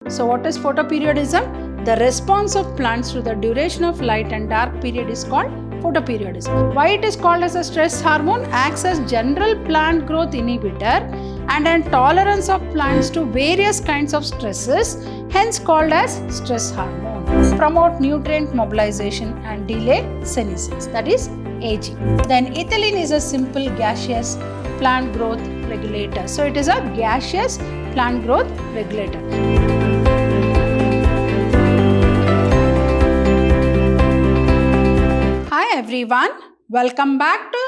So what is photoperiodism? The response of plants to the duration of light and dark period is called photoperiodism. Why it is called as a stress hormone? Acts as general plant growth inhibitor and an tolerance of plants to various kinds of stresses, hence called as stress hormone. Promote nutrient mobilization and delay senescence, that is aging. Then ethylene is a simple gaseous plant growth regulator. So it is a gaseous plant growth regulator. Hi everyone, welcome back to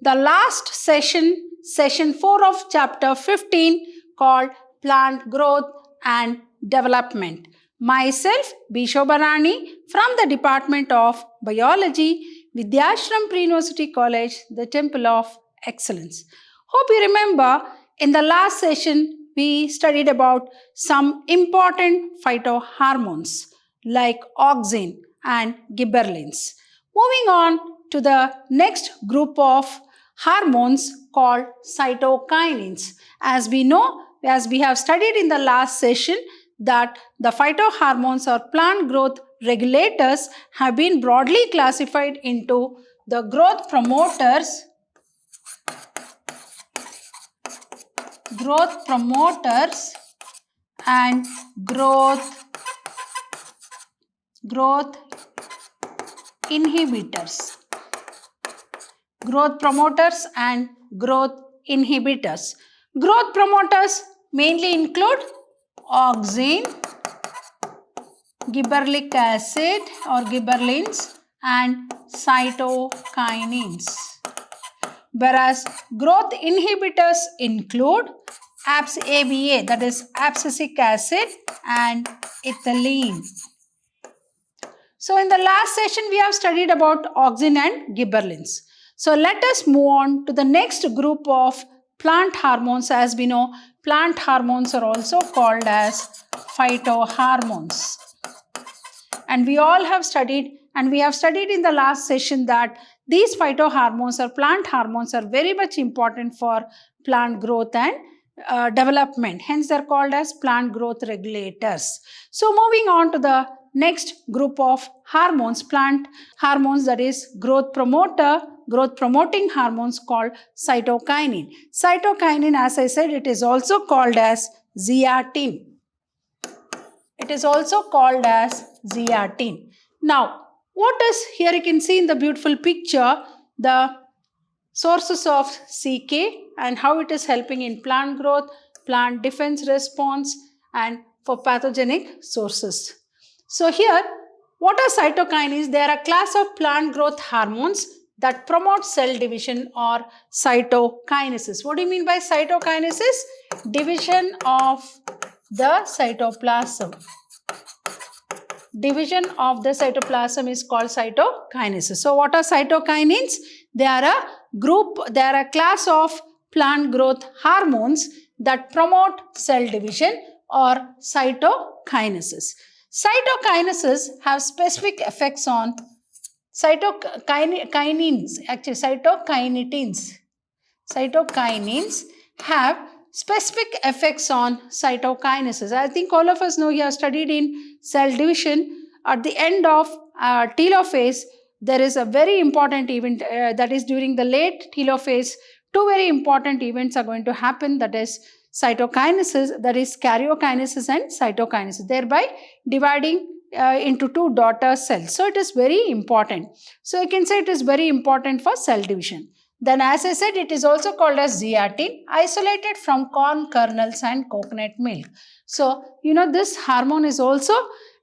the last session 4 of chapter 15 called Plant Growth and Development. Myself, B. Shobharani from the Department of Biology, Vidyashram Pre-University College, the Temple of Excellence. Hope you remember in the last session we studied about some important phytohormones like auxin and gibberellins. Moving on to the next group of hormones called cytokinins. As we know, as we have studied in the last session, that the phytohormones or plant growth regulators have been broadly classified into the growth promoters and growth inhibitors. Growth promoters and growth inhibitors. Growth promoters mainly include auxin, gibberellic acid or gibberellins and cytokinins. Whereas growth inhibitors include ABA, that is abscisic acid and ethylene. So in the last session we have studied about auxin and gibberellins. So let us move on to the next group of plant hormones. As we know, plant hormones are also called as phytohormones. And we all have studied, and we have studied in the last session that these phytohormones or plant hormones are very much important for plant growth and development. Hence they are called as plant growth regulators. So moving on to the next group of hormones, plant hormones, that is growth promoting hormones called cytokinin. Cytokinin, as I said, it is also called as zeatin. Now, what is here you can see in the beautiful picture the sources of CK and how it is helping in plant growth, plant defense response and for pathogenic sources. So here, what are cytokinins? They are a class of plant growth hormones that promote cell division or cytokinesis. What do you mean by cytokinesis? Division of the cytoplasm. Division of the cytoplasm is called cytokinesis. So what are cytokinins? They are a class of plant growth hormones that promote cell division or cytokinesis. Cytokinesis have specific effects on cytokinins have specific effects on cytokinesis. I think all of us know you have studied in cell division. At the end of telophase, there is a very important event that is during the late telophase. Two very important events are going to happen, that is cytokinesis, that is karyokinesis and cytokinesis, thereby dividing into two daughter cells. So it is very important. So you can say it is very important for cell division. Then as I said, it is also called as zeatin, isolated from corn kernels and coconut milk. So you know this hormone is also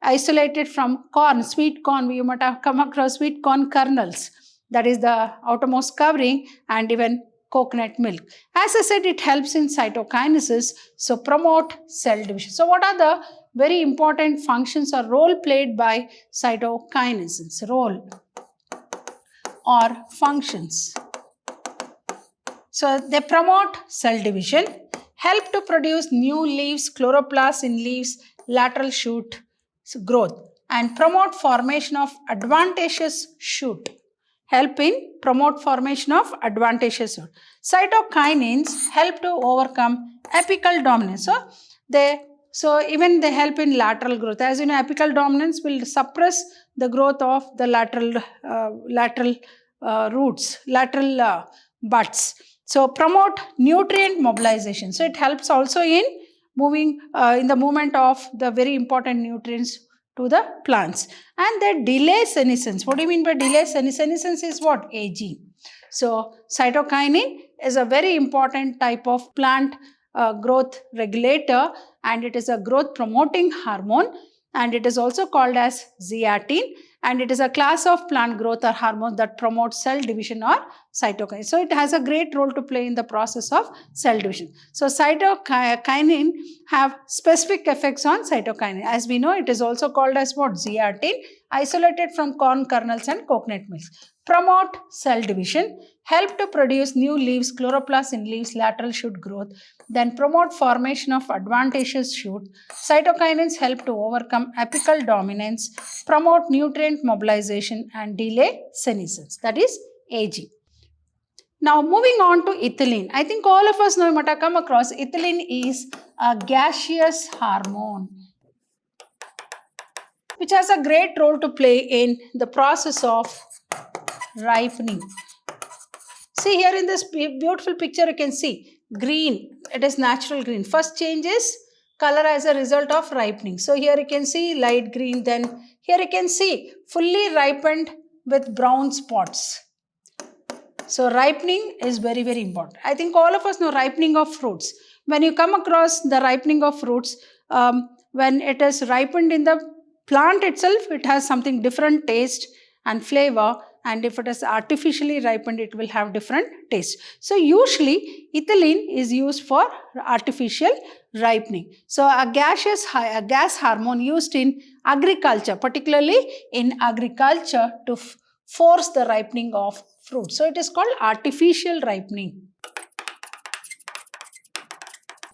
isolated from corn, sweet corn. You might have come across sweet corn kernels, that is the outermost covering, and even coconut milk. As I said, it helps in cytokinesis, so promote cell division. So what are the very important functions or role played by cytokinesis? Role or functions. So they promote cell division, help to produce new leaves, chloroplasts in leaves, lateral shoot growth, and promote formation of adventitious shoot. Help in promote formation of adventitious shoot. Cytokinins help to overcome apical dominance. So they So even they help in lateral growth. As you know, apical dominance will suppress the growth of the lateral roots, lateral buds. So promote nutrient mobilization. So it helps also in moving in the movement of the very important nutrients to the plants. And they delay senescence. What do you mean by delay senescence? Senescence is what? Aging. So cytokinin is a very important type of plant growth regulator, and it is a growth promoting hormone, and it is also called as zeatin, and it is a class of plant growth or hormone that promotes cell division or cytokinin. So it has a great role to play in the process of cell division. So cytokinin have specific effects on cytokinin. As we know, it is also called as what? Zeatin, isolated from corn kernels and coconut milk. Promote cell division, help to produce new leaves, chloroplasts in leaves, lateral shoot growth, then promote formation of adventitious shoot. Cytokinins help to overcome apical dominance, promote nutrient mobilization and delay senescence, that is aging. Now moving on to ethylene. I think all of us know, you might have come across, ethylene is a gaseous hormone which has a great role to play in the process of ripening. See here in this beautiful picture, you can see green, it is natural green. First changes color as a result of ripening. So here you can see light green, then here you can see fully ripened with brown spots. So ripening is very, very important. I think all of us know ripening of fruits. When you come across the ripening of fruits, when it is ripened in the plant itself, it has something different taste and flavor, and if it is artificially ripened, it will have different taste. So usually ethylene is used for artificial ripening. So a gas hormone used in agriculture, particularly in agriculture, to force the ripening of fruit. So it is called artificial ripening.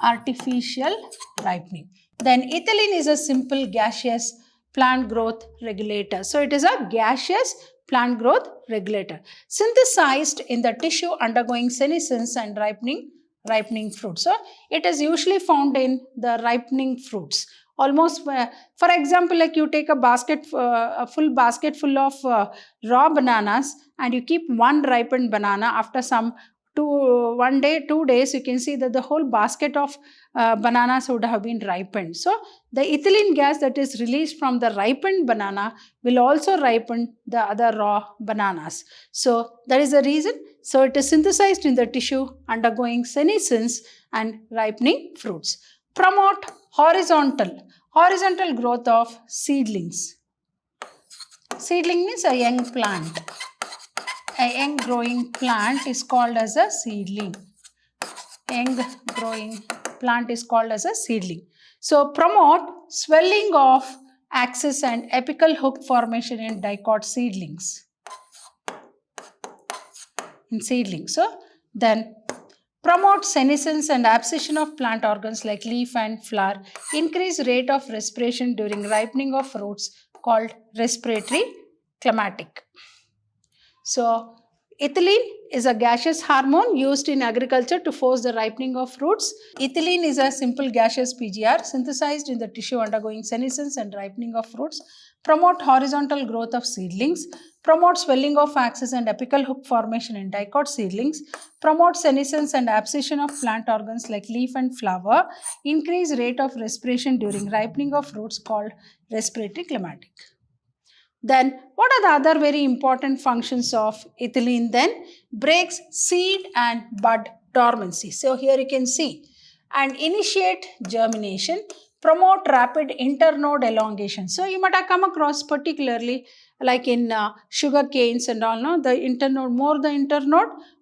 Artificial ripening. Then ethylene is a simple gaseous plant growth regulator. So it is a gaseous plant growth regulator synthesized in the tissue undergoing senescence and ripening fruit. So it is usually found in the ripening fruits. Almost, for example, like you take a full basket full of raw bananas and you keep one ripened banana. After some 2 days, you can see that the whole basket of bananas would have been ripened. So the ethylene gas that is released from the ripened banana will also ripen the other raw bananas. So that is the reason. So it is synthesized in the tissue undergoing senescence and ripening fruits. Promote horizontal growth of seedlings. Seedling means a young plant. A young growing plant is called as a seedling. Young growing plant is called as a seedling. So promote swelling of axis and apical hook formation in dicot seedlings. So then promote senescence and abscission of plant organs like leaf and flower. Increase rate of respiration during ripening of fruits called respiratory climatic. So ethylene is a gaseous hormone used in agriculture to force the ripening of fruits. Ethylene is a simple gaseous PGR synthesized in the tissue undergoing senescence and ripening of fruits. Promote horizontal growth of seedlings. Promote swelling of axis and apical hook formation in dicot seedlings. Promote senescence and abscission of plant organs like leaf and flower. Increase rate of respiration during ripening of fruits called respiratory climatic. Then what are the other very important functions of ethylene then? Breaks seed and bud dormancy. So here you can see, and initiate germination, promote rapid internode elongation. So you might have come across particularly like in sugar canes and all, no? The internode,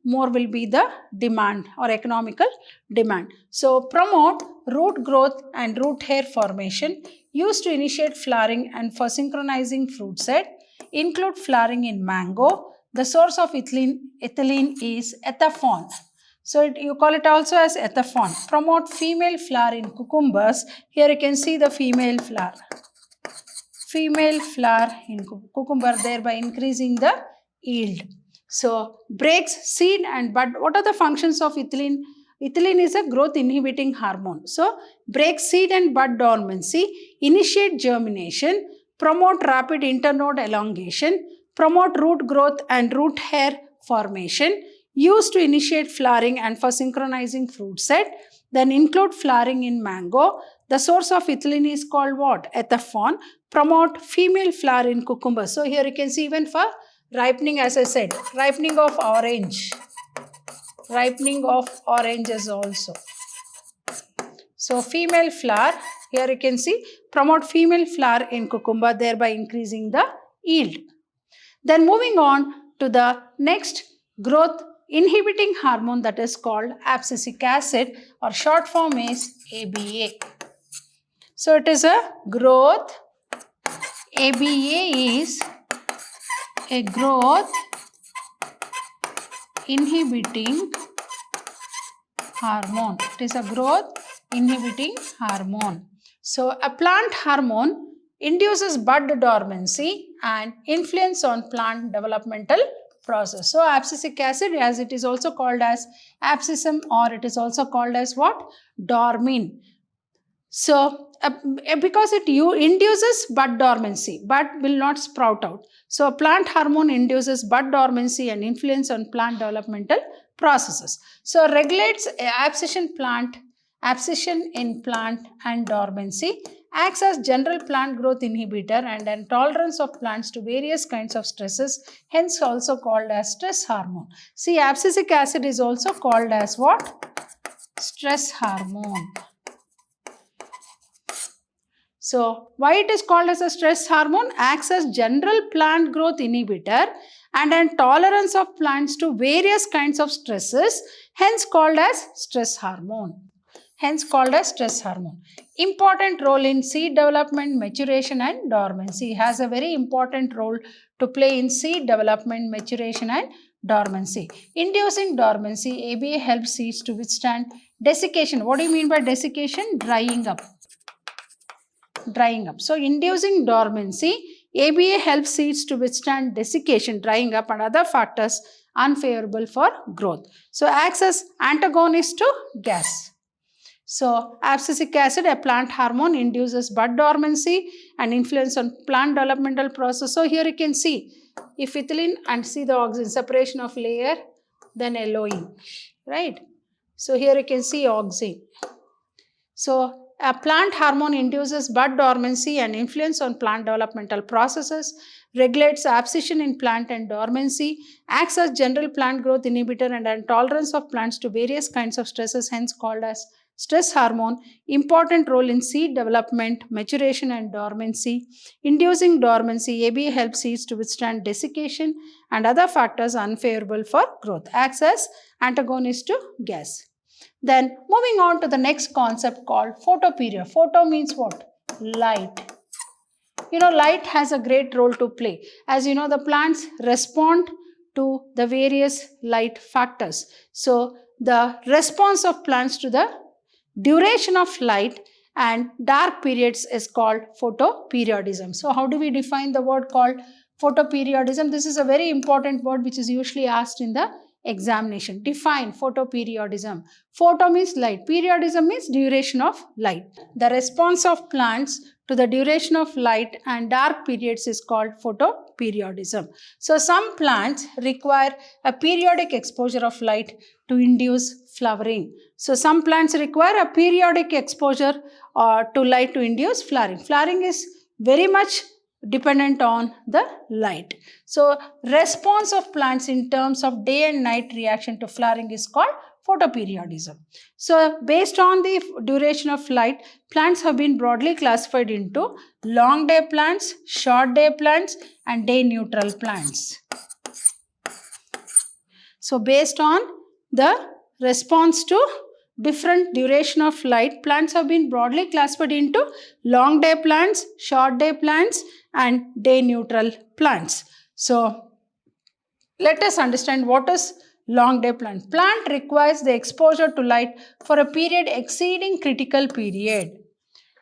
more will be the demand or economical demand. So promote root growth and root hair formation, used to initiate flowering and for synchronizing fruit set. Include flowering in mango. The source of ethylene is ethaphone. So you call it also as ethaphone. Promote female flower in cucumbers. Here you can see the female flower. Female flower in cucumber, thereby increasing the yield. So breaks seed and bud. What are the functions of ethylene? Ethylene is a growth inhibiting hormone. So, break seed and bud dormancy, initiate germination, promote rapid internode elongation, promote root growth and root hair formation, used to initiate flowering and for synchronizing fruit set. Then include flowering in mango. The source of ethylene is called what? Ethaphon. Promote female flower in cucumber. So here you can see even for ripening, as I said, ripening of orange. Ripening of oranges also. So female flower, here you can see, promote female flower in cucumber, thereby increasing the yield. Then moving on to the next growth inhibiting hormone, that is called abscisic acid, or short form is ABA. So it is a growth, ABA is a growth inhibiting hormone. It is a growth inhibiting hormone. So a plant hormone induces bud dormancy and influence on plant developmental process. So abscisic acid, as it is also called as abscissum, or it is also called as what? Dormin. So because it induces bud dormancy, bud will not sprout out. So a plant hormone induces bud dormancy and influence on plant developmental processes. So regulates abscission in plant and dormancy, acts as general plant growth inhibitor and an tolerance of plants to various kinds of stresses, hence also called as stress hormone. See, abscisic acid is also called as what? Stress hormone. So, why it is called as a stress hormone? Acts as general plant growth inhibitor and an tolerance of plants to various kinds of stresses, hence called as stress hormone. Hence called as stress hormone. Important role in seed development, maturation and dormancy. Has a very important role to play in seed development, maturation and dormancy. Inducing dormancy, ABA helps seeds to withstand desiccation. What do you mean by desiccation? Drying up. Drying up. So, inducing dormancy, ABA helps seeds to withstand desiccation, drying up and other factors unfavorable for growth. So, acts as antagonist to gas. So, abscisic acid, a plant hormone, induces bud dormancy and influence on plant developmental process. So, here you can see if ethylene and see the oxygen, separation of layer, then yellowing, right? So, here you can see oxygen. So, a plant hormone induces bud dormancy and influence on plant developmental processes, regulates abscission in plant and dormancy, acts as general plant growth inhibitor and an tolerance of plants to various kinds of stresses, hence called as stress hormone. Important role in seed development, maturation and dormancy. Inducing dormancy, ABA helps seeds to withstand desiccation and other factors unfavorable for growth. Acts as antagonist to gas. Then moving on to the next concept called photoperiod. Photo means what? Light. You know, light has a great role to play. As you know, the plants respond to the various light factors. So, the response of plants to the duration of light and dark periods is called photoperiodism. So, how do we define the word called photoperiodism? This is a very important word which is usually asked in the examination. Define photoperiodism. Photo means light. Periodism means duration of light. The response of plants to the duration of light and dark periods is called photoperiodism. So, some plants require a periodic exposure of light to induce flowering. So, some plants require a periodic exposure to light to induce flowering. Flowering is very much dependent on the light. So, response of plants in terms of day and night reaction to flowering is called photoperiodism. So, based on the duration of light, plants have been broadly classified into long day plants, short day plants and day neutral plants. So, based on the response to different duration of light, plants have been broadly classified into long day plants, short day plants and day neutral plants. So, let us understand what is long day plant. Plant requires the exposure to light for a period exceeding critical period.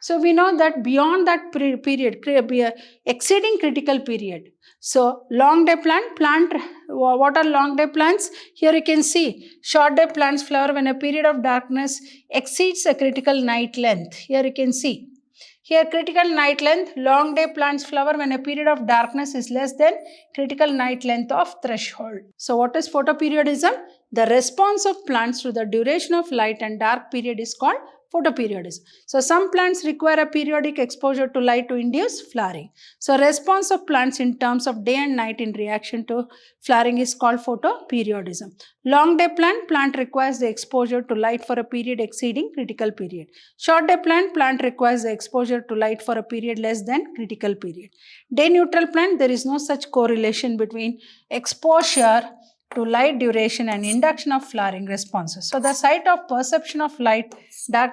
So we know that beyond that period, exceeding critical period. So long day plant, what are long day plants? Here you can see short day plants flower when a period of darkness exceeds a critical night length. Here you can see. Here critical night length, long day plants flower when a period of darkness is less than critical night length of threshold. So what is photoperiodism? The response of plants to the duration of light and dark period is called photoperiodism. So some plants require a periodic exposure to light to induce flowering. So response of plants in terms of day and night in reaction to flowering is called photoperiodism. Long day plant requires the exposure to light for a period exceeding critical period. Short day plant requires the exposure to light for a period less than critical period. Day neutral plant, there is no such correlation between exposure to light duration and induction of flowering responses. So the site of perception of light, dark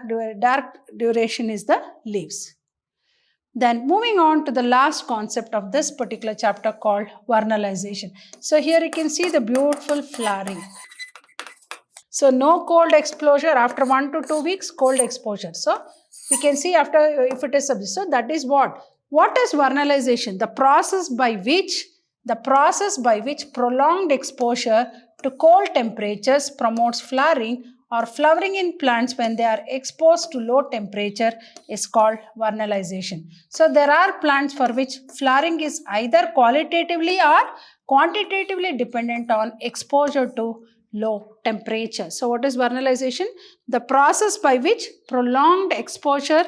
duration is the leaves. Then moving on to the last concept of this particular chapter called vernalization. So here you can see the beautiful flowering. So no cold exposure after 1 to 2 weeks, cold exposure. So we can see after if it is subject. So that is what? What is vernalization? The process by which prolonged exposure to cold temperatures promotes flowering or flowering in plants when they are exposed to low temperature is called vernalization. So there are plants for which flowering is either qualitatively or quantitatively dependent on exposure to low temperature. So what is vernalization? The process by which prolonged exposure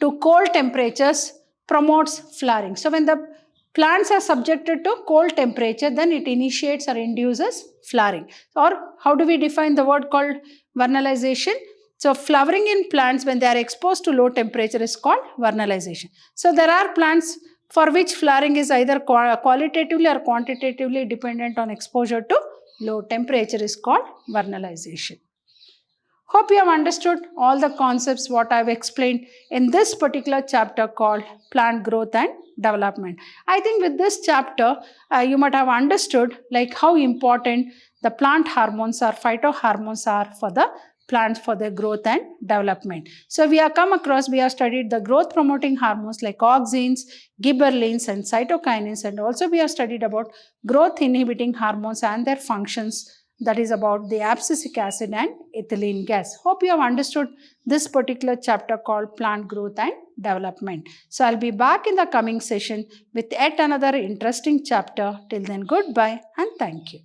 to cold temperatures promotes flowering. So when the plants are subjected to cold temperature, then it initiates or induces flowering. Or how do we define the word called vernalization? So flowering in plants when they are exposed to low temperature is called vernalization. So there are plants for which flowering is either qualitatively or quantitatively dependent on exposure to low temperature is called vernalization. Hope you have understood all the concepts what I have explained in this particular chapter called plant growth and development. I think with this chapter you might have understood like how important the plant hormones or phytohormones are for the plants for their growth and development. So we have studied the growth promoting hormones like auxins, gibberellins and cytokinins, and also we have studied about growth inhibiting hormones and their functions, that is about the abscisic acid and ethylene gas. Hope you have understood this particular chapter called plant growth and development. So I'll be back in the coming session with yet another interesting chapter. Till then, goodbye and thank you.